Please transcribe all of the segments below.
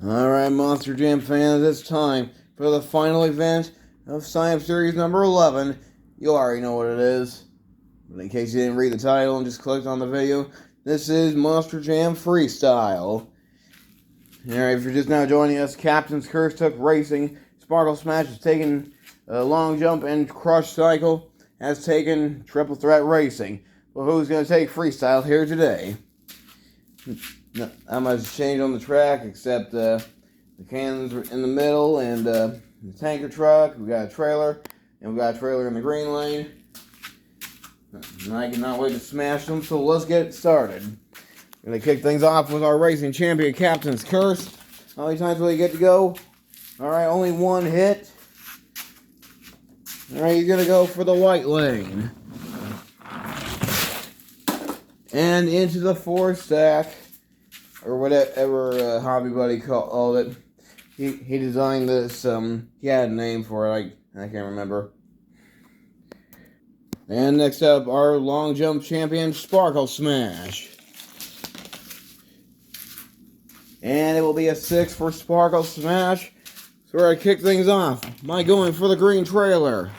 Alright, Monster Jam fans, it's time for the final event of Science Series number 11. You already know what it is. But in case you didn't read the title and just clicked on the video, this is Monster Jam Freestyle. Alright, if you're just now joining us, Captain's Curse took racing. Sparkle Smash has taken long jump, and Crush Cycle has taken triple threat racing. Well, who's going to take freestyle here today? Not much change on the track except the cannons in the middle and the tanker truck. We got a trailer, and we got a trailer in the green lane. And I cannot wait to smash them, so let's get it started. We're going to kick things off with our racing champion, Captain's Curse. How many times will he get to go? Alright, only one hit. Alright, he's going to go for the white lane. And into the 4-stack. Or whatever Hobby Buddy called it. He designed this, he had a name for it, I can't remember. And next up, our long jump champion, Sparkle Smash. And it will be a 6 for Sparkle Smash. So we're going to kick things off by going for the green trailer.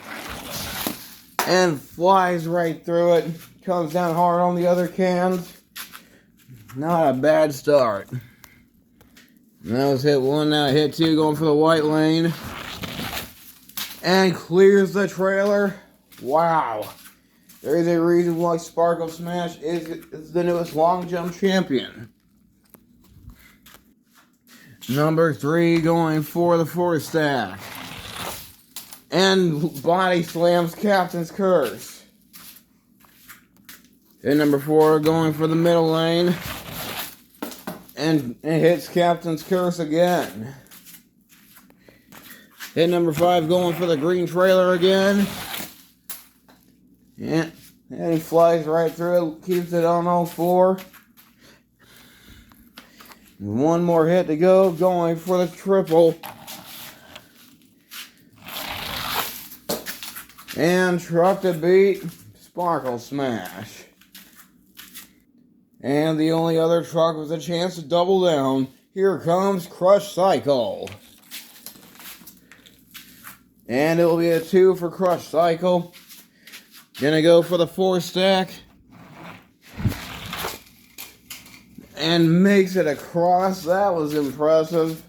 And flies right through it. Comes down hard on the other cans. Not a bad start. That was hit 1, now hit 2, going for the white lane. And clears the trailer. Wow. There is a reason why Sparkle Smash is the newest long jump champion. Number 3 going for the 4-stack. And body slams Captain's Curse. And number 4 going for the middle lane. And it hits Captain's Curse again. Hit number 5 going for the green trailer again. And he flies right through it, keeps it on all 4. One more hit to go, going for the triple. And truck to beat Sparkle Smash. And the only other truck with a chance to double down. Here comes Crush Cycle. And it will be a 2 for Crush Cycle. Gonna go for the 4-stack. And makes it across. That was impressive.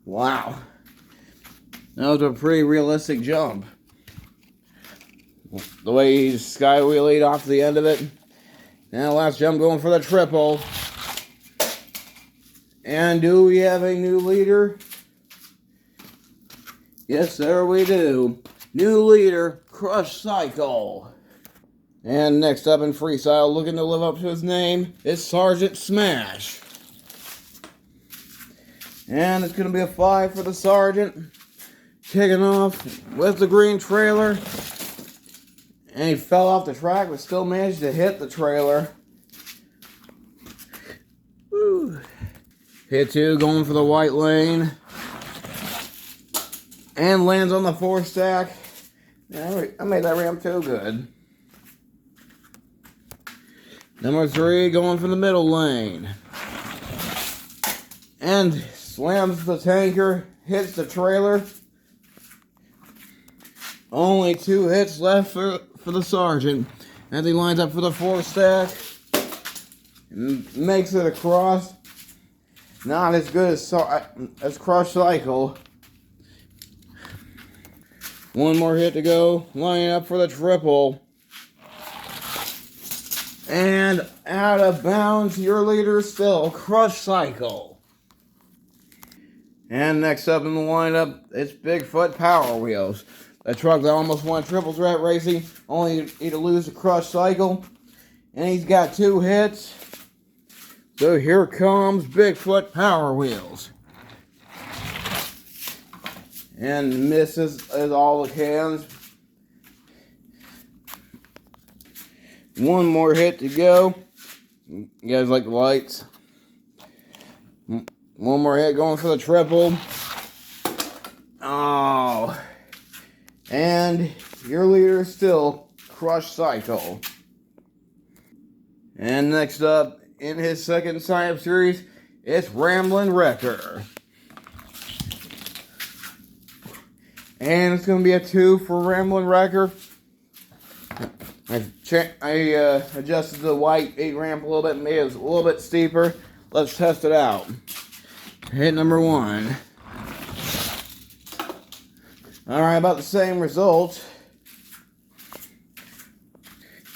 Wow. That was a pretty realistic jump. The way he sky wheelied off the end of it. Now last jump going for the triple. And do we have a new leader? Yes, sir, we do. New leader, Crush Cycle. And next up in Freestyle, looking to live up to his name, is Sergeant Smash. And it's going to be a 5 for the Sergeant. Kicking off with the green trailer. And he fell off the track, but still managed to hit the trailer. Woo. Hit 2, going for the white lane. And lands on the 4-stack. I made that ramp too good. Number 3, going for the middle lane. And slams the tanker, hits the trailer. Only 2 hits left for the Sergeant. As he lines up for the 4-stack. And makes it across. Not as good as Crush Cycle. One more hit to go. Lining up for the triple. And out of bounds, your leader still, Crush Cycle. And next up in the lineup, it's Bigfoot Power Wheels. A truck that almost won triple threat racing, only to lose to Crush Cycle. And he's got 2 hits. So here comes Bigfoot Power Wheels. And misses all the cans. One more hit to go. You guys like the lights? One more hit going for the triple. Oh. And your leader is still Crush Cycle. And next up in his second sign-up series, it's Ramblin' Wrecker. And it's going to be a 2 for Ramblin' Wrecker. I adjusted the white 8 ramp a little bit, made it a little bit steeper. Let's test it out. Hit number 1. Alright, about the same result.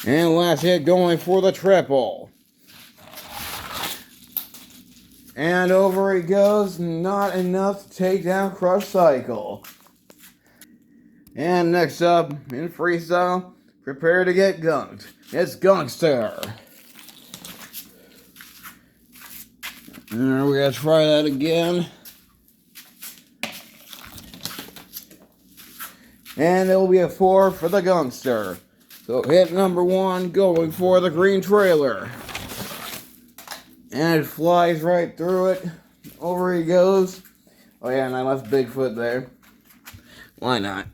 And last hit going for the triple. And over he goes, not enough to take down Crush Cycle. And next up, in freestyle, prepare to get gunked. It's Gangster. And we're going to try that again. And it will be a 4 for the Gangster. So hit number 1, going for the green trailer. And it flies right through it. Over he goes. Oh yeah, and I left Bigfoot there. Why not?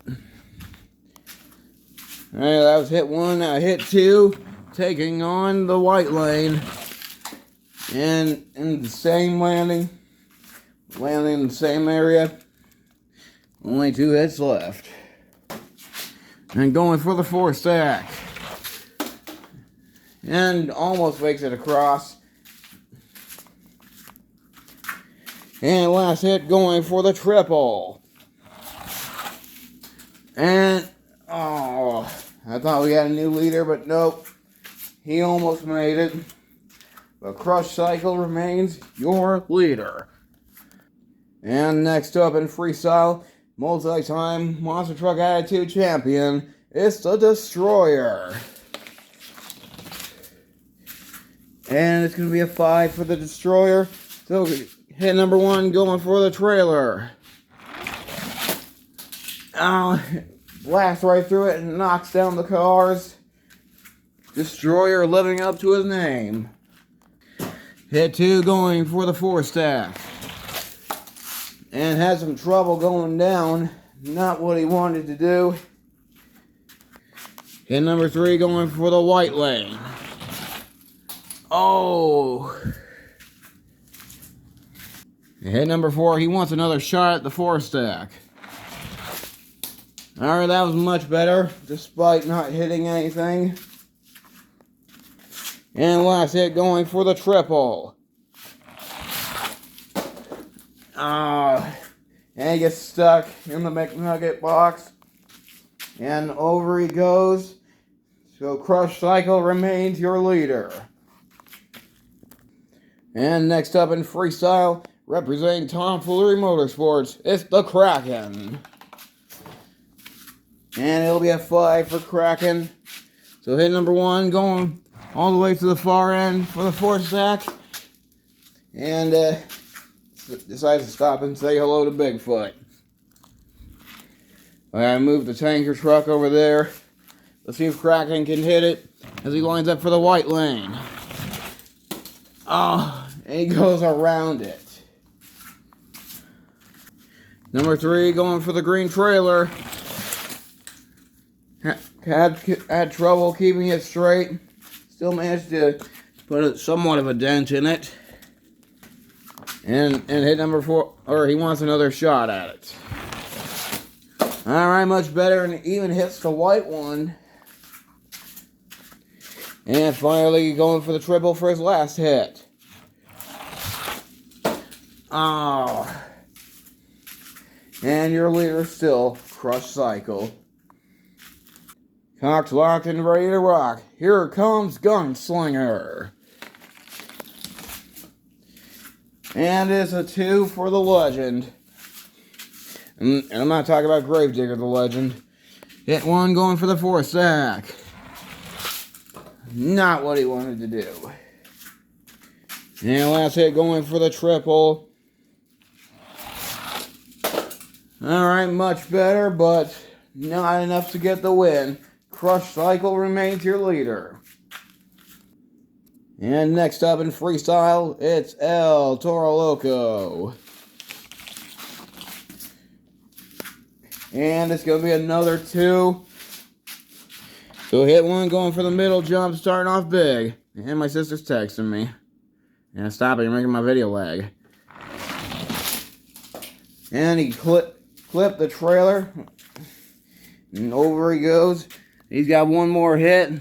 Alright, that was hit 1. Now hit 2. Taking on the white lane. And in the same landing. Landing in the same area. Only 2 hits left. And going for the 4 stack. And almost makes it across. And last hit going for the triple. And, oh, I thought we had a new leader, but nope. He almost made it. But Crush Cycle remains your leader. And next up in freestyle, multi-time Monster Truck Attitude Champion, it's the Destroyer. And it's going to be a 5 for the Destroyer. So hit number 1 going for the trailer. Blasts right through it and knocks down the cars. Destroyer living up to his name. Hit 2 going for the 4 stack. And had some trouble going down. Not what he wanted to do. Hit number 3 going for the white lane. Oh. Hit number 4, he wants another shot at the 4 stack. Alright, that was much better, despite not hitting anything. And last hit going for the triple. And he gets stuck in the McNugget box. And over he goes. So Crush Cycle remains your leader. And next up in freestyle, representing Tomfoolery Motorsports, it's the Kraken. And it'll be a 5 for Kraken. So hit number 1 going all the way to the far end for the 4 stack. And decides to stop and say hello to Bigfoot. I moved the tanker truck over there. Let's see if Kraken can hit it as he lines up for the white lane. Oh, and he goes around it. Number 3 going for the green trailer. Had trouble keeping it straight. Still managed to put somewhat of a dent in it. And hit number 4, or he wants another shot at it. Alright, much better, and even hits the white one. And finally going for the triple for his last hit. Oh. And your leader still, Crush Cycle. Cocked, locked, and ready to rock. Here comes Gunslinger. And it's a 2 for the Legend. And I'm not talking about Gravedigger the Legend. Hit 1 going for the 4 stack. Not what he wanted to do. And last hit going for the triple. Alright, much better, but not enough to get the win. Crush Cycle remains your leader. And next up in freestyle, it's El Toro Loco. And it's going to be another 2. So hit 1 going for the middle jump, starting off big. And my sister's texting me. And stop it, you're making my video lag. And he clipped the trailer. And over he goes. He's got one more hit.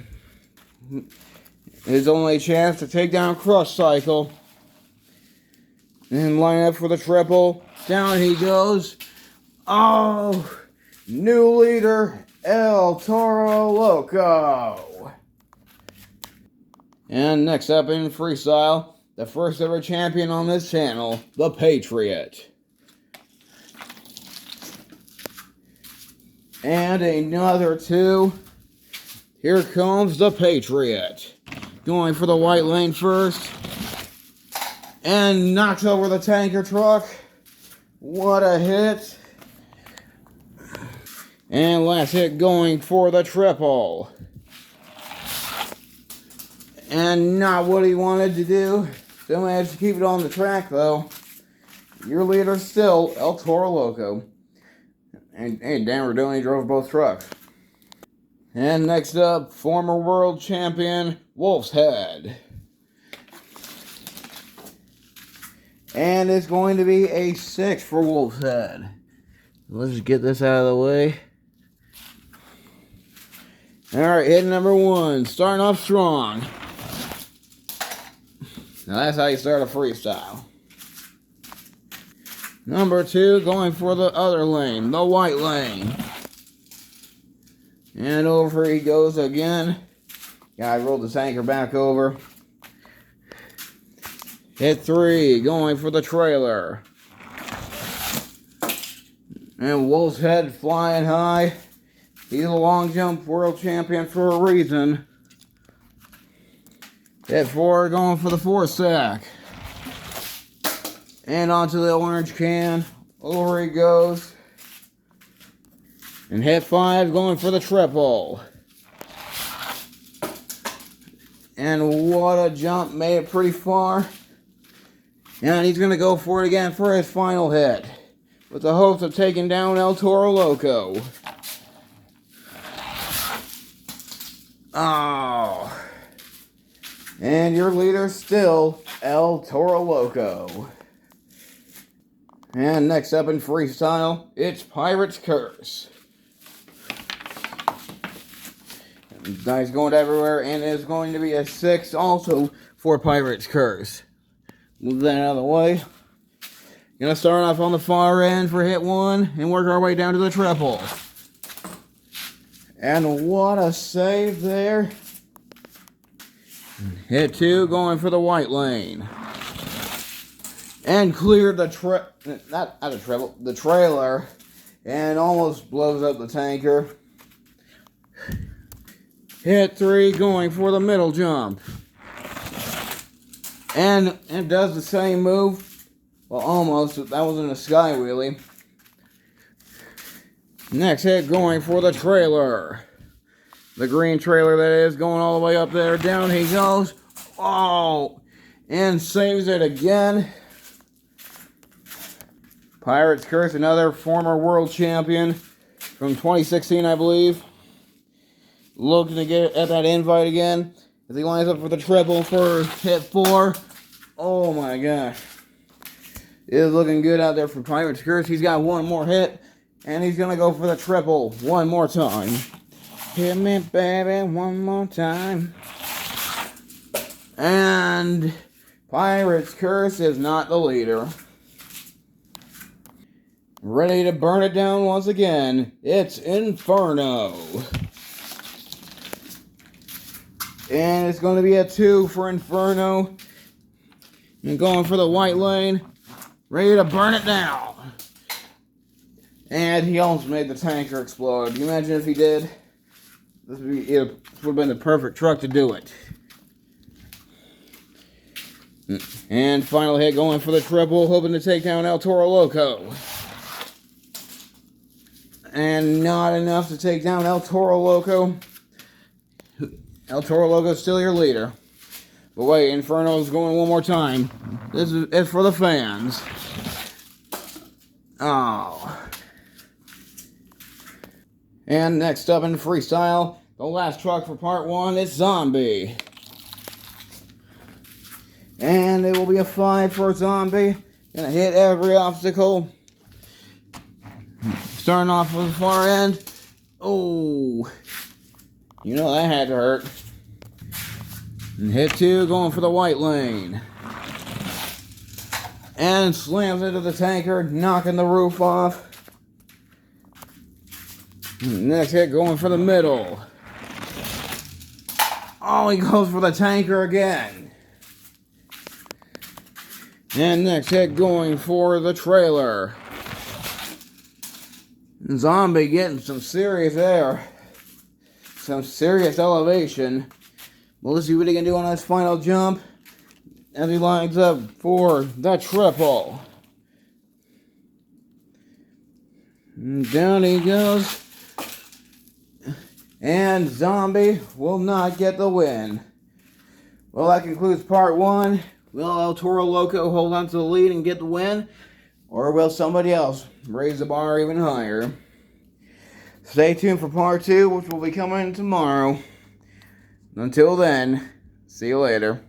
His only chance to take down Crush Cycle. And line up for the triple. Down he goes. Oh! New leader, El Toro Loco. And next up in Freestyle, the first ever champion on this channel, the Patriot. And another two. Here comes the Patriot. Going for the white lane first. And knocks over the tanker truck. What a hit. And last hit going for the triple. And not what he wanted to do. Still managed to keep it on the track though. Your leader still El Toro Loco. And Dan Rodoni drove both trucks. And next up, former world champion Wolf's Head. And it's going to be a 6 for Wolf's Head. Let's just get this out of the way. Alright, hit number 1. Starting off strong. Now that's how you start a freestyle. Number 2, going for the other lane, the white lane. And over he goes again. Yeah, I rolled the tanker back over. Hit 3, going for the trailer. And Wolf's Head flying high. He's a long jump world champion for a reason. Hit 4, going for the 4 sack. And onto the orange can. Over he goes. And hit 5, going for the triple. And what a jump, made it pretty far. And he's going to go for it again for his final hit. With the hopes of taking down El Toro Loco. Oh. And your leader still El Toro Loco. And next up in Freestyle, it's Pirate's Curse. Dice going everywhere, and it's going to be a 6 also for Pirate's Curse. Move that out of the way. Gonna start off on the far end for hit 1 and work our way down to the triple. And what a save there. Hit 2, going for the white lane. And cleared the the trailer. And almost blows up the tanker. Hit 3, going for the middle jump. And does the same move. Well, almost. That wasn't a sky wheelie. Next hit, going for the trailer. The green trailer, that is, going all the way up there. Down he goes. Oh! And saves it again. Pirate's Curse, another former world champion from 2016, I believe. Looking to get at that invite again. As he lines up for the triple for hit 4. Oh my gosh. It is looking good out there for Pirate's Curse. He's got one more hit. And he's going to go for the triple one more time. Hit me, baby, one more time. And Pirate's Curse is not the leader. Ready to burn it down once again. It's Inferno. And it's going to be a 2 for Inferno. And going for the white lane. Ready to burn it down. And he almost made the tanker explode. Can you imagine if he did? It would have been the perfect truck to do it. And final hit, going for the triple, hoping to take down El Toro Loco. And not enough to take down El Toro Loco. El Toro Loco is still your leader. But wait, Inferno's going one more time. This is it for the fans. Oh. And next up in Freestyle, the last truck for part 1 is Zombie. And it will be a 5 for Zombie. Gonna hit every obstacle. Starting off with the far end. Oh, you know that had to hurt. And hit 2, going for the white lane. And slams into the tanker, knocking the roof off. Next hit, going for the middle. Oh, he goes for the tanker again. And next hit, going for the trailer. Zombie getting some serious air. Some serious elevation. Well, let's see what he can do on his final jump. As he lines up for the triple. And down he goes. And Zombie will not get the win. Well, that concludes part 1. Will El Toro Loco hold on to the lead and get the win? Or will somebody else raise the bar even higher? Stay tuned for part 2, which will be coming tomorrow. Until then, see you later.